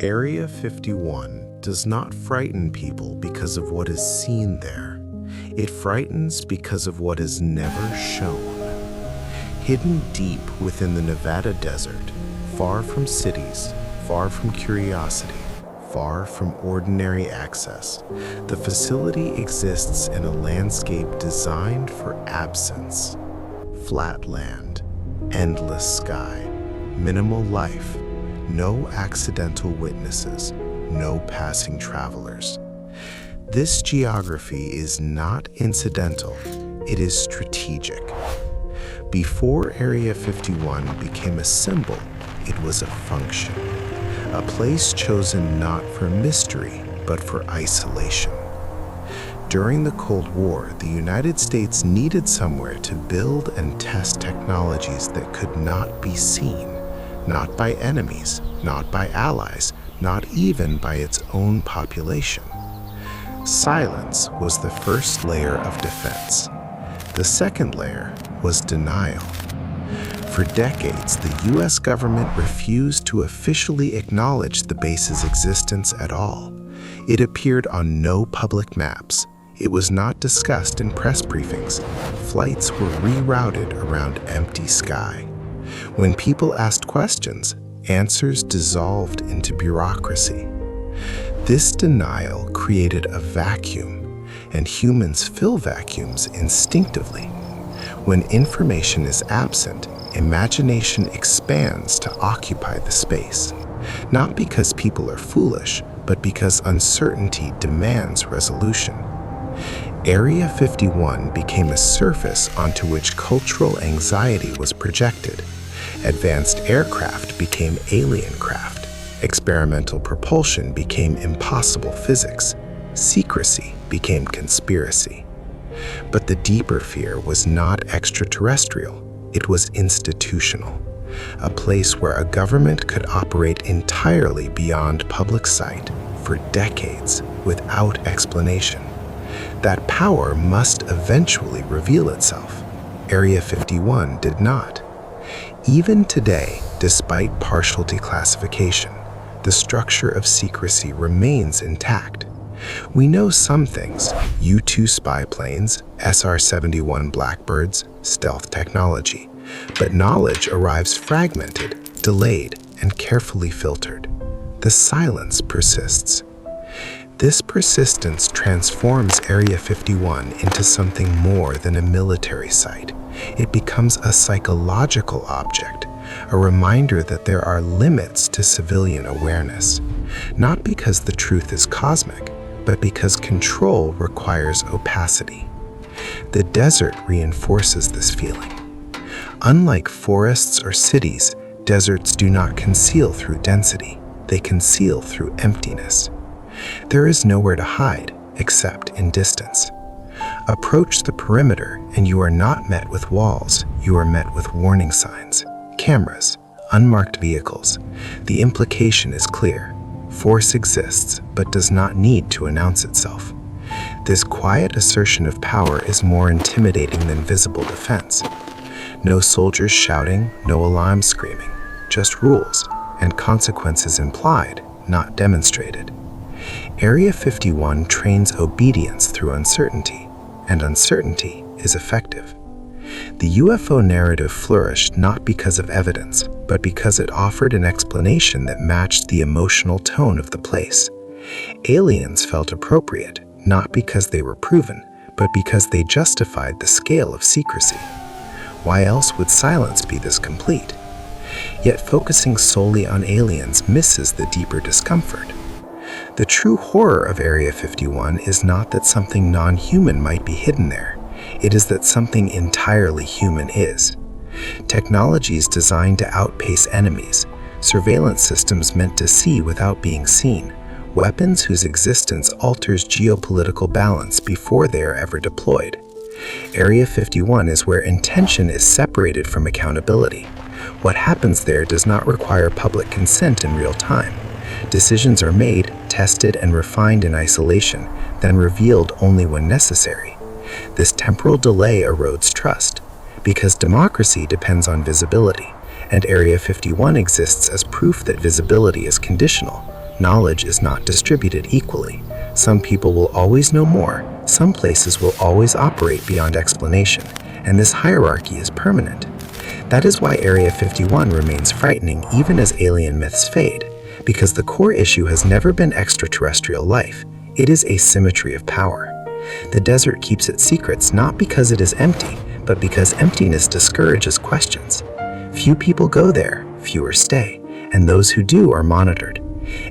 Area 51 does not frighten people because of what is seen there. It frightens because of what is never shown. Hidden deep within the Nevada desert, far from cities, far from curiosity, far from ordinary access, the facility exists in a landscape designed for absence. Flat land, endless sky, minimal life, no accidental witnesses, no passing travelers. This geography is not incidental, it is strategic. Before Area 51 became a symbol, it was a function, a place chosen not for mystery, but for isolation. During the Cold War, the United States needed somewhere to build and test technologies that could not be seen. Not by enemies, not by allies, not even by its own population. Silence was the first layer of defense. The second layer was denial. For decades, the US government refused to officially acknowledge the base's existence at all. It appeared on no public maps. It was not discussed in press briefings. Flights were rerouted around empty sky. When people asked questions, answers dissolved into bureaucracy. This denial created a vacuum, and humans fill vacuums instinctively. When information is absent, imagination expands to occupy the space, not because people are foolish, but because uncertainty demands resolution. Area 51 became a surface onto which cultural anxiety was projected. Advanced aircraft became alien craft. Experimental propulsion became impossible physics. Secrecy became conspiracy. But the deeper fear was not extraterrestrial, it was institutional. A place where a government could operate entirely beyond public sight for decades without explanation. That power must eventually reveal itself. Area 51 did not. Even today, despite partial declassification, the structure of secrecy remains intact. We know some things: U-2 spy planes, SR-71 Blackbirds, stealth technology. But knowledge arrives fragmented, delayed, and carefully filtered. The silence persists. This persistence transforms Area 51 into something more than a military site. It becomes a psychological object, a reminder that there are limits to civilian awareness, not because the truth is cosmic, but because control requires opacity. The desert reinforces this feeling. Unlike forests or cities, deserts do not conceal through density, they conceal through emptiness. There is nowhere to hide except in distance. Approach the perimeter and you are not met with walls, you are met with warning signs, cameras, unmarked vehicles. The implication is clear. Force exists, but does not need to announce itself. This quiet assertion of power is more intimidating than visible defense. No soldiers shouting, no alarms screaming, just rules and consequences implied, not demonstrated. Area 51 trains obedience through uncertainty, and uncertainty is effective. The UFO narrative flourished not because of evidence, but because it offered an explanation that matched the emotional tone of the place. Aliens felt appropriate, not because they were proven, but because they justified the scale of secrecy. Why else would silence be this complete? Yet focusing solely on aliens misses the deeper discomfort. The true horror of Area 51 is not that something non-human might be hidden there. It is that something entirely human is. Technologies designed to outpace enemies, surveillance systems meant to see without being seen, weapons whose existence alters geopolitical balance before they are ever deployed. Area 51 is where intention is separated from accountability. What happens there does not require public consent in real time. Decisions are made, tested, and refined in isolation, then revealed only when necessary. This temporal delay erodes trust, because democracy depends on visibility, and Area 51 exists as proof that visibility is conditional, Knowledge is not distributed equally. Some people will always know more. Some places will always operate beyond explanation, and this hierarchy is permanent. That is why Area 51 remains frightening even as alien myths fade, because the core issue has never been extraterrestrial life. It is asymmetry of power. The desert keeps its secrets not because it is empty, but because emptiness discourages questions. Few people go there, fewer stay, and those who do are monitored.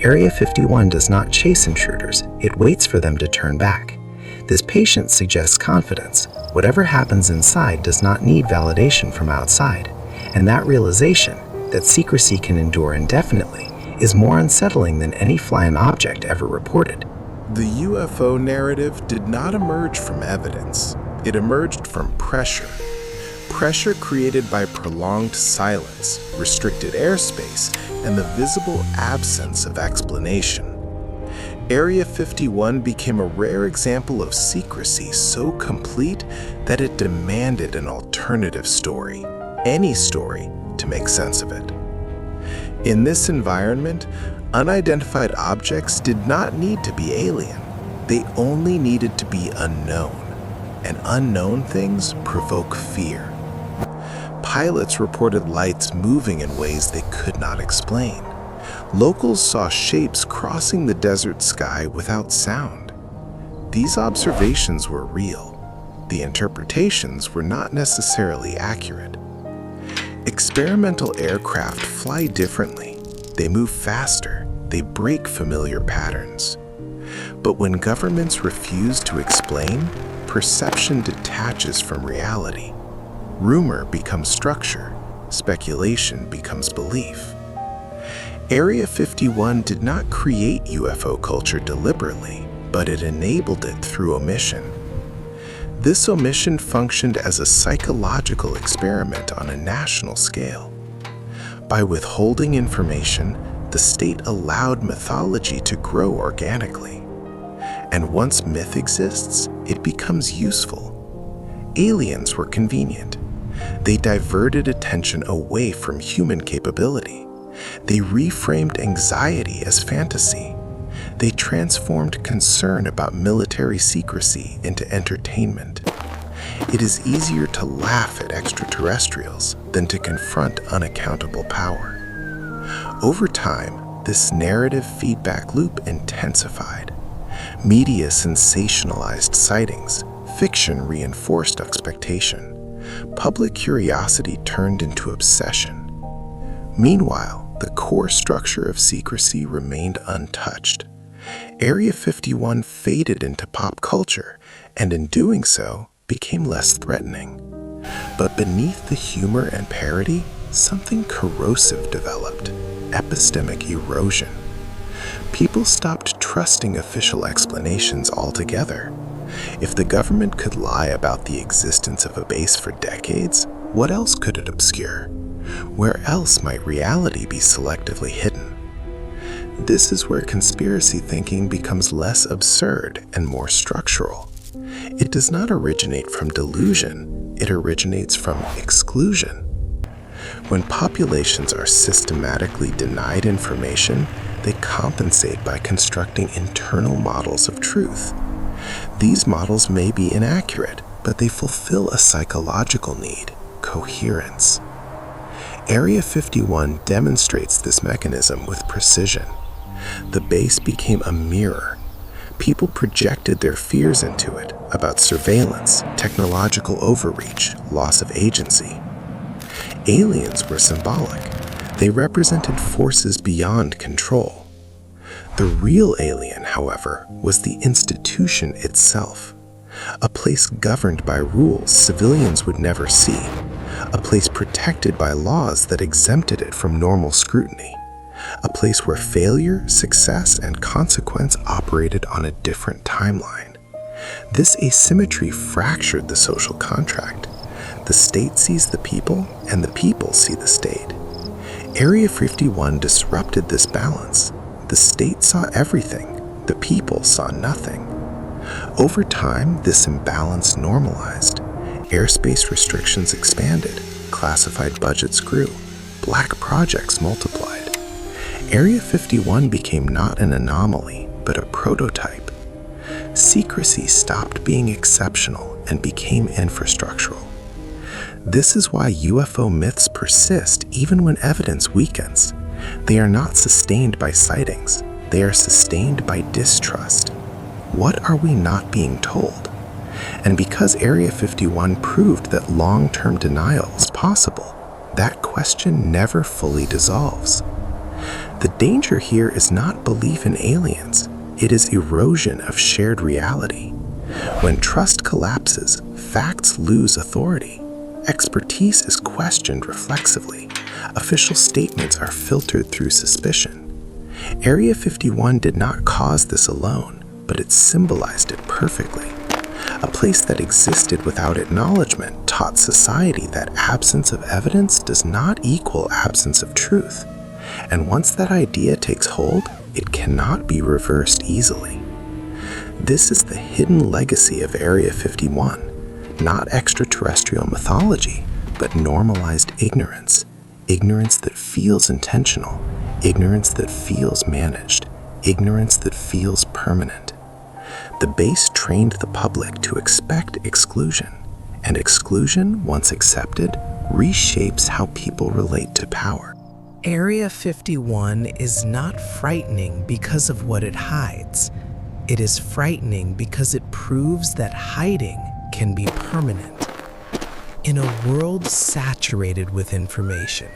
Area 51 does not chase intruders, it waits for them to turn back. This patience suggests confidence. Whatever happens inside does not need validation from outside, and that realization, that secrecy can endure indefinitely, is more unsettling than any flying object ever reported. The UFO narrative did not emerge from evidence. It emerged from pressure. Pressure created by prolonged silence, restricted airspace, and the visible absence of explanation. Area 51 became a rare example of secrecy so complete that it demanded an alternative story, any story, to make sense of it. In this environment, unidentified objects did not need to be alien. They only needed to be unknown, and unknown things provoke fear. Pilots reported lights moving in ways they could not explain. Locals saw shapes crossing the desert sky without sound. These observations were real. The interpretations were not necessarily accurate. Experimental aircraft fly differently. They move faster. They break familiar patterns. But when governments refuse to explain, perception detaches from reality. Rumor becomes structure. Speculation becomes belief. Area 51 did not create UFO culture deliberately, but it enabled it through omission. This omission functioned as a psychological experiment on a national scale. By withholding information, the state allowed mythology to grow organically. And once myth exists, it becomes useful. Aliens were convenient. They diverted attention away from human capability. They reframed anxiety as fantasy. They transformed concern about military secrecy into entertainment. It is easier to laugh at extraterrestrials than to confront unaccountable power. Over time, this narrative feedback loop intensified. Media sensationalized sightings. Fiction reinforced expectation. Public curiosity turned into obsession. Meanwhile, the core structure of secrecy remained untouched. Area 51 faded into pop culture, and in doing so, became less threatening. But beneath the humor and parody, something corrosive developed: epistemic erosion. People stopped trusting official explanations altogether. If the government could lie about the existence of a base for decades, what else could it obscure? Where else might reality be selectively hidden? This is where conspiracy thinking becomes less absurd and more structural. It does not originate from delusion, it originates from exclusion. When populations are systematically denied information, they compensate by constructing internal models of truth. These models may be inaccurate, but they fulfill a psychological need: coherence. Area 51 demonstrates this mechanism with precision. The base became a mirror. People projected their fears into it about surveillance, technological overreach, loss of agency. Aliens were symbolic. They represented forces beyond control. The real alien, however, was the institution itself. A place governed by rules civilians would never see. A place protected by laws that exempted it from normal scrutiny. A place where failure, success, and consequence operated on a different timeline. This asymmetry fractured the social contract. The state sees the people, and the people see the state. Area 51 disrupted this balance. The state saw everything. The people saw nothing. Over time, this imbalance normalized. Airspace restrictions expanded. Classified budgets grew. Black projects multiplied. Area 51 became not an anomaly, but a prototype. Secrecy stopped being exceptional and became infrastructural. This is why UFO myths persist even when evidence weakens. They are not sustained by sightings. They are sustained by distrust. What are we not being told? And because Area 51 proved that long-term denial is possible, that question never fully dissolves. The danger here is not belief in aliens. It is erosion of shared reality. When trust collapses, facts lose authority. Expertise is questioned reflexively. Official statements are filtered through suspicion. Area 51 did not cause this alone, but it symbolized it perfectly. A place that existed without acknowledgement taught society that absence of evidence does not equal absence of truth. And once that idea takes hold, it cannot be reversed easily. This is the hidden legacy of Area 51, not extraterrestrial mythology, but normalized ignorance. Ignorance that feels intentional, ignorance that feels managed, ignorance that feels permanent. The base trained the public to expect exclusion, and exclusion, once accepted, reshapes how people relate to power. Area 51 is not frightening because of what it hides. It is frightening because it proves that hiding can be permanent. In a world saturated with information,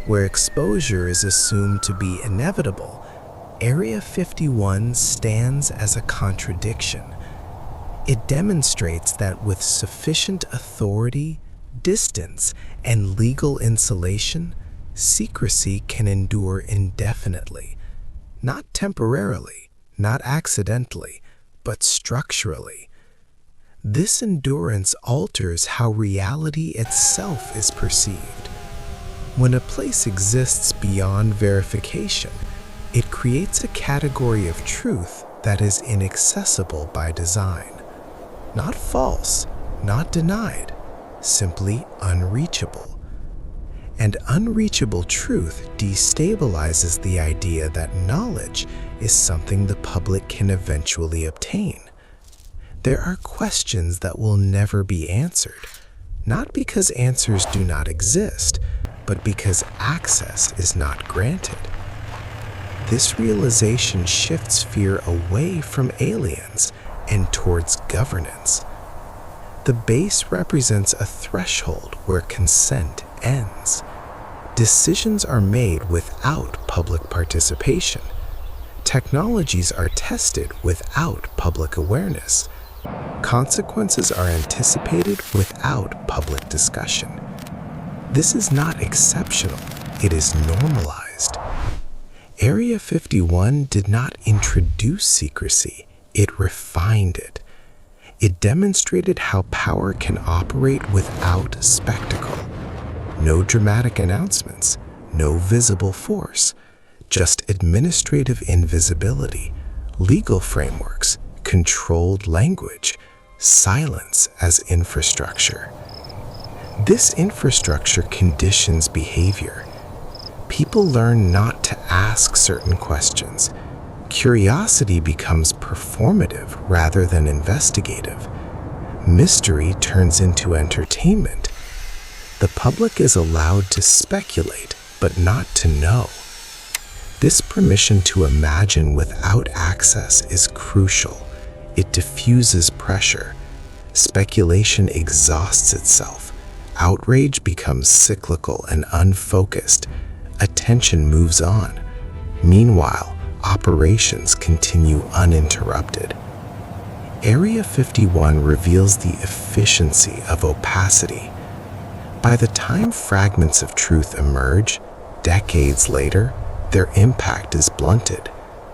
where exposure is assumed to be inevitable, Area 51 stands as a contradiction. It demonstrates that with sufficient authority, distance, and legal insulation, secrecy can endure indefinitely, not temporarily, not accidentally, but structurally. This endurance alters how reality itself is perceived. When a place exists beyond verification, it creates a category of truth that is inaccessible by design. Not false, not denied, simply unreachable. And unreachable truth destabilizes the idea that knowledge is something the public can eventually obtain. There are questions that will never be answered, not because answers do not exist, but because access is not granted. This realization shifts fear away from aliens and towards governance. The base represents a threshold where consent ends. Decisions are made without public participation. Technologies are tested without public awareness. Consequences are anticipated without public discussion. This is not exceptional, it is normalized. Area 51 did not introduce secrecy, it refined it. It demonstrated how power can operate without spectacle. No dramatic announcements, no visible force, just administrative invisibility, legal frameworks, controlled language, silence as infrastructure. This infrastructure conditions behavior. People learn not to ask certain questions. Curiosity becomes performative rather than investigative. Mystery turns into entertainment. The public is allowed to speculate, but not to know. This permission to imagine without access is crucial. It diffuses pressure. Speculation exhausts itself. Outrage becomes cyclical and unfocused. Attention moves on. Meanwhile, operations continue uninterrupted. Area 51 reveals the efficiency of opacity. By the time fragments of truth emerge, decades later, their impact is blunted.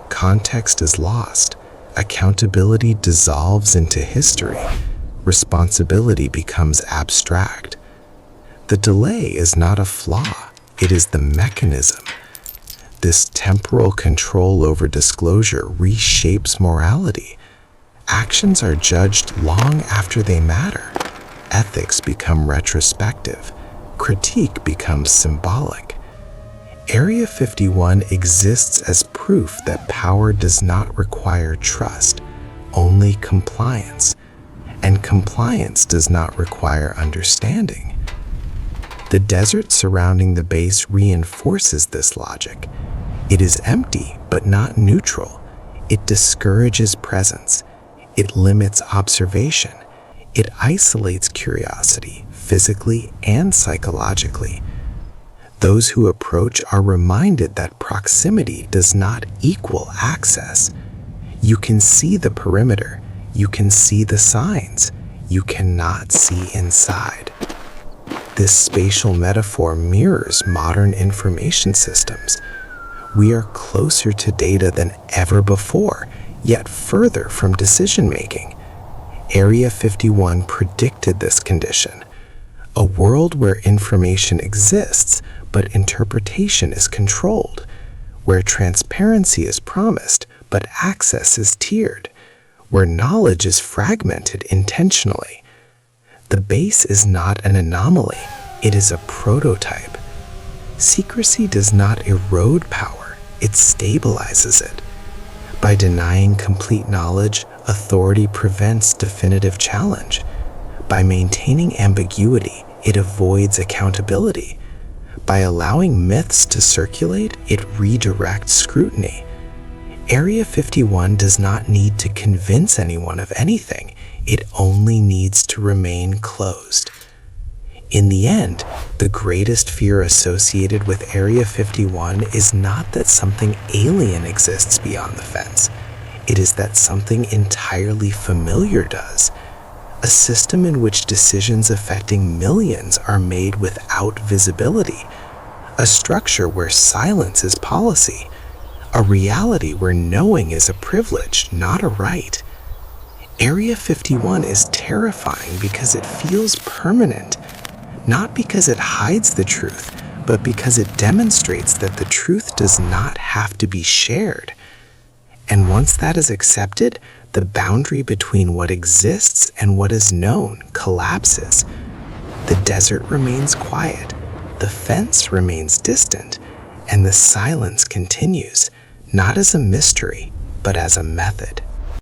Context is lost. Accountability dissolves into history. Responsibility becomes abstract. The delay is not a flaw, it is the mechanism. This temporal control over disclosure reshapes morality. Actions are judged long after they matter. Ethics become retrospective. Critique becomes symbolic. Area 51 exists as proof that power does not require trust, only compliance, and compliance does not require understanding. The desert surrounding the base reinforces this logic. It is empty but not neutral. It discourages presence. It limits observation. It isolates curiosity, physically and psychologically. Those who approach are reminded that proximity does not equal access. You can see the perimeter. You can see the signs. You cannot see inside. This spatial metaphor mirrors modern information systems. We are closer to data than ever before, yet further from decision-making. Area 51 predicted this condition. A world where information exists, but interpretation is controlled, where transparency is promised, but access is tiered, where knowledge is fragmented intentionally. The base is not an anomaly, it is a prototype. Secrecy does not erode power, it stabilizes it. By denying complete knowledge, authority prevents definitive challenge. By maintaining ambiguity, it avoids accountability. By allowing myths to circulate, it redirects scrutiny. Area 51 does not need to convince anyone of anything. It only needs to remain closed. In the end, the greatest fear associated with Area 51 is not that something alien exists beyond the fence. It is that something entirely familiar does. A system in which decisions affecting millions are made without visibility. A structure where silence is policy. A reality where knowing is a privilege, not a right. Area 51 is terrifying because it feels permanent. Not because it hides the truth, but because it demonstrates that the truth does not have to be shared. And once that is accepted, the boundary between what exists and what is known collapses. The desert remains quiet, the fence remains distant, and the silence continues, not as a mystery, but as a method.